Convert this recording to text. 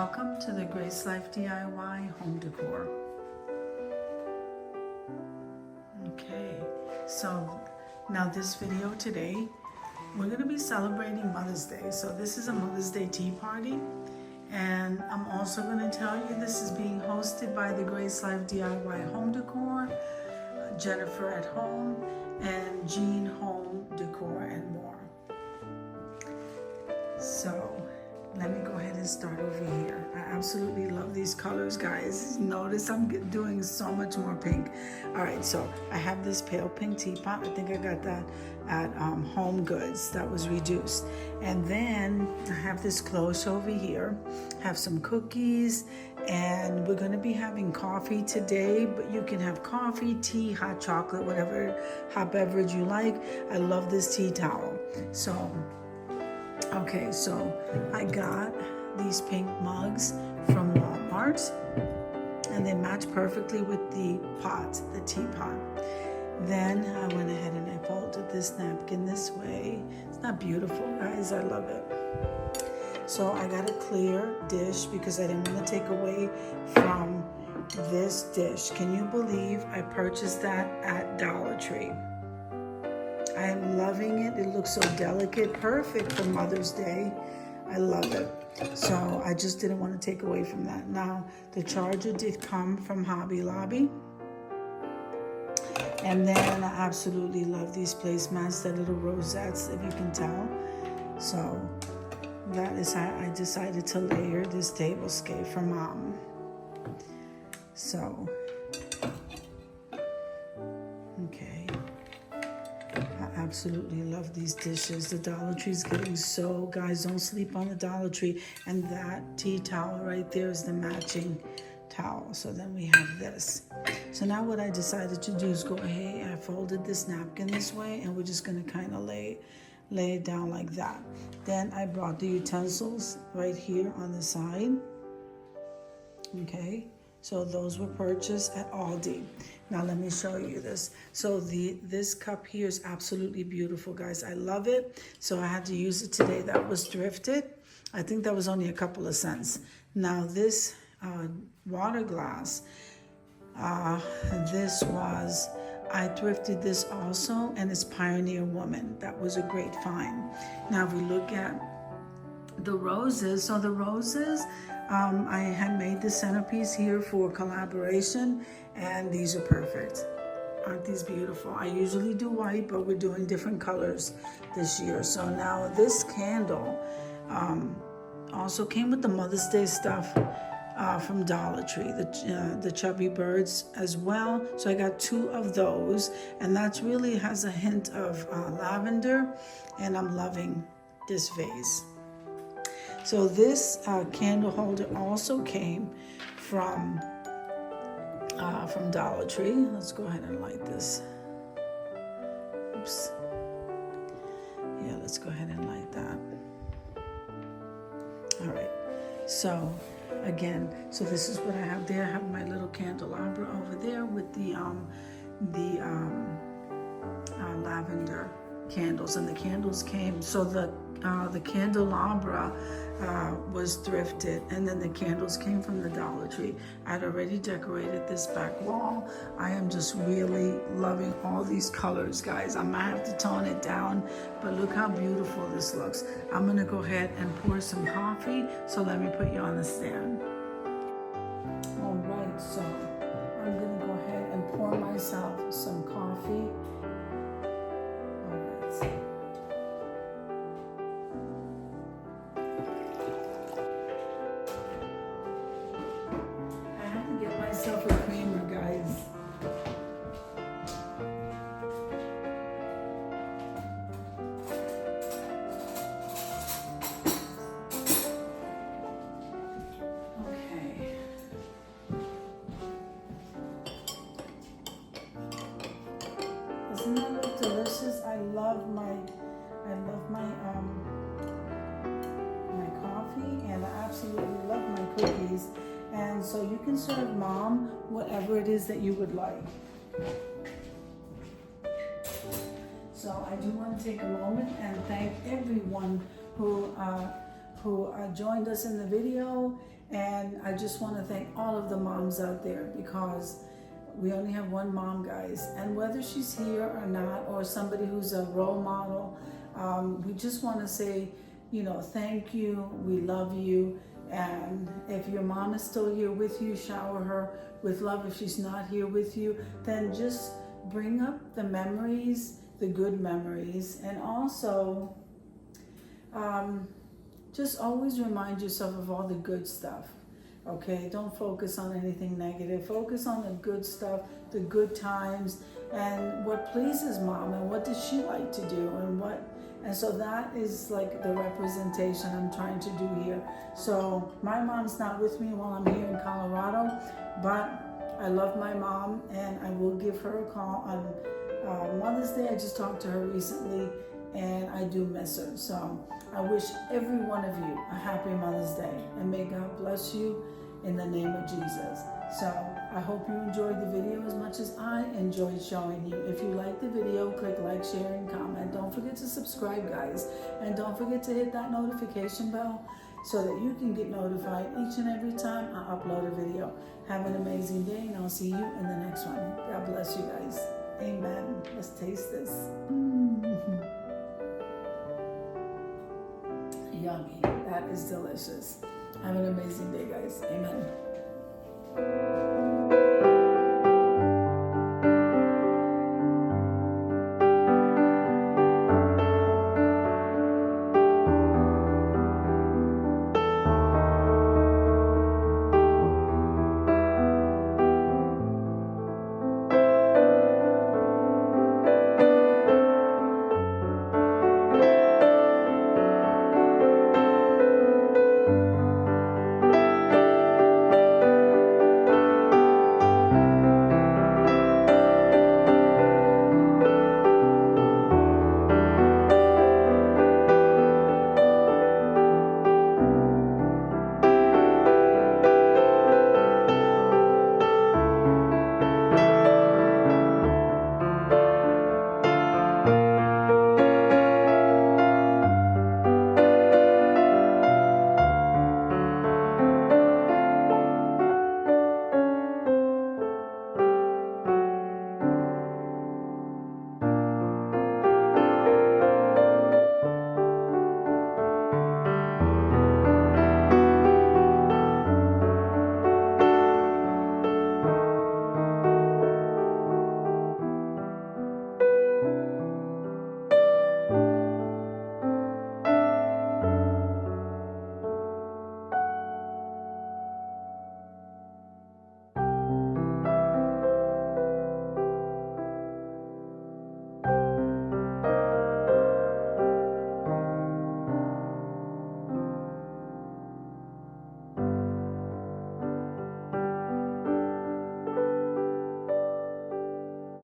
Welcome to the Grace Life DIY home decor. Okay, so now this video today, we're going to be celebrating Mother's Day. So this is a Mother's Day tea party. And I'm also going to tell you this is being hosted by the Grace Life DIY home decor, Jennifer at Home, and Jean Home Decor and more. So let me go ahead and start over here. I absolutely love these colors, guys. Notice I'm doing so much more pink. All right, so I have this pale pink teapot. I think I got that at Home Goods. That was reduced. And then I have this cloche over here. Have some cookies, and we're gonna be having coffee today, but you can have coffee, tea, hot chocolate, whatever hot beverage you like. I love this tea towel. So okay, so I got these pink mugs from Walmart, and they match perfectly with the pot, the teapot. Then I went ahead and I folded this napkin this way. It's not beautiful, guys. I love it. So I got a clear dish because I didn't want to take away from this dish. Can you believe I purchased that at Dollar Tree? I am loving it. It looks so delicate, perfect for Mother's Day. I love it. So I just didn't want to take away from that. Now, the charger did come from Hobby Lobby. And then I absolutely love these placemats, the little rosettes, if you can tell. So that is how I decided to layer this tablescape for Mom. So, okay. I absolutely love these dishes. The Dollar Tree's getting so, guys, don't sleep on the Dollar Tree. And that tea towel right there is the matching towel. So then we have this. So now what I decided to do is go ahead, I folded this napkin this way, and we're just gonna kind of lay it down like that. Then I brought the utensils right here on the side. Okay. So those were purchased at Aldi. Now let me show you this. So this cup here is absolutely beautiful, guys. I love it. So I had to use it today. That was thrifted. I think that was only a couple of cents. Now this water glass, I thrifted this also, and it's Pioneer Woman. That was a great find. Now if we look at the roses, so the roses, I had made the centerpiece here for collaboration, and these are perfect. Aren't these beautiful? I usually do white, but we're doing different colors this year. So now this candle also came with the Mother's Day stuff from Dollar Tree, the chubby birds as well. So I got 2 of those, and that really has a hint of lavender, and I'm loving this vase. So this candle holder also came from Dollar Tree. Let's go ahead and light this. Oops. Yeah, let's go ahead and light that. All right. So again, so this is what I have there. I have my little candelabra over there with the lavender candles, and the candles came. So the candelabra was thrifted, and then the candles came from the Dollar Tree. I'd already decorated this back wall. I am just really loving all these colors, guys. I might have to tone it down, but look how beautiful this looks. I'm gonna go ahead and pour some coffee, so let me put you on the stand. All right, so I'm gonna go ahead and pour myself some coffee. All right. Myself a creamer, guys. Okay. Doesn't that look delicious? I love my coffee, and I absolutely love my cookies. And so you can serve Mom whatever it is that you would like. So I do want to take a moment and thank everyone who joined us in the video And I just want to thank all of the moms out there, because we only have one mom, guys. And whether she's here or not, or somebody who's a role model, we just want to say, thank you. We love you. And if your mom is still here with you, shower her with love. If she's not here with you, then just bring up the memories, the good memories. And also, just always remind yourself of all the good stuff. Okay, don't focus on anything negative. Focus on the good stuff, the good times, and what pleases mom, and what does she like to do, and so that is like the representation I'm trying to do here. So my mom's not with me while I'm here in Colorado, but I love my mom, and I will give her a call on Mother's Day. I just talked to her recently, and I do miss her. So I wish every one of you a happy Mother's Day, and may God bless you in the name of Jesus. So I hope you enjoyed the video as much as I enjoyed showing you. If you like the video, click like, share, and comment. Don't forget to subscribe, guys. And don't forget to hit that notification bell so that you can get notified each and every time I upload a video. Have an amazing day, and I'll see you in the next one. God bless you guys. Amen. Let's taste this. Yummy. That is delicious. Have an amazing day, guys. Amen.